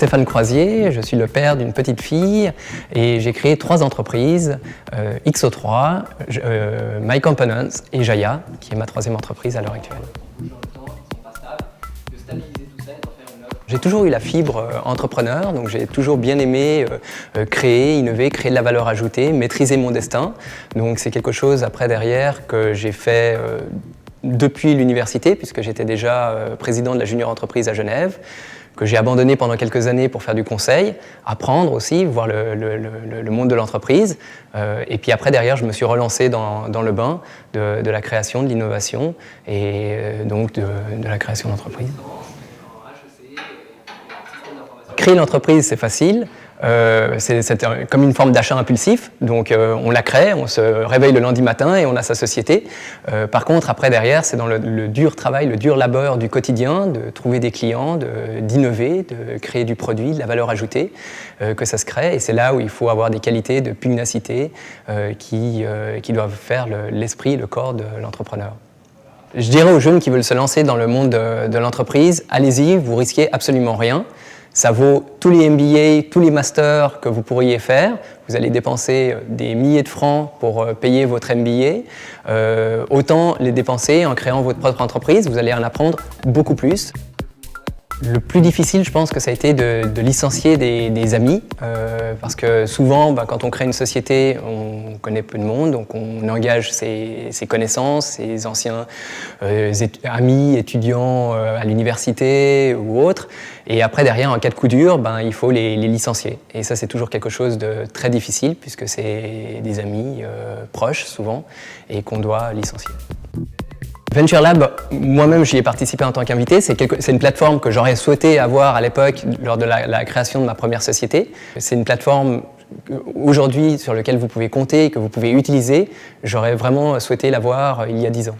Stéphane Croisier, je suis le père d'une petite fille et j'ai créé 3 entreprises, XO3, My Components et Jaya, qui est ma 3e entreprise à l'heure actuelle. J'ai toujours eu la fibre entrepreneur, donc j'ai toujours bien aimé créer, innover, créer de la valeur ajoutée, maîtriser mon destin. Donc c'est quelque chose après derrière que j'ai fait depuis l'université, puisque j'étais déjà président de la junior entreprise à Genève, que j'ai abandonné pendant quelques années pour faire du conseil, apprendre aussi, voir le monde de l'entreprise. Et puis après, derrière, je me suis relancé dans le bain de la création, de l'innovation et donc de la création d'entreprise. Créer l'entreprise, c'est facile. C'est comme une forme d'achat impulsif, donc on la crée, on se réveille le lundi matin et on a sa société. Par contre, après derrière, c'est dans le dur travail, le dur labeur du quotidien, de trouver des clients, d'innover, de créer du produit, de la valeur ajoutée, que ça se crée. Et c'est là où il faut avoir des qualités de pugnacité qui doivent faire l'esprit, le corps de l'entrepreneur. Je dirais aux jeunes qui veulent se lancer dans le monde de l'entreprise, allez-y, vous risquez absolument rien. Ça vaut tous les MBA, tous les masters que vous pourriez faire. Vous allez dépenser des milliers de francs pour payer votre MBA. Autant les dépenser en créant votre propre entreprise, vous allez en apprendre beaucoup plus. Le plus difficile, je pense que ça a été de licencier des amis, parce que souvent, quand on crée une société, on connaît peu de monde, donc on engage ses connaissances, ses anciens amis, étudiants à l'université ou autres, et après, derrière, en cas de coup dur, il faut les licencier. Et ça, c'est toujours quelque chose de très difficile, puisque c'est des amis proches, souvent, et qu'on doit licencier. Venture Lab, moi-même j'y ai participé en tant qu'invité, c'est une plateforme que j'aurais souhaité avoir à l'époque lors de la création de ma première société. C'est une plateforme aujourd'hui sur laquelle vous pouvez compter et que vous pouvez utiliser. J'aurais vraiment souhaité l'avoir il y a 10 ans.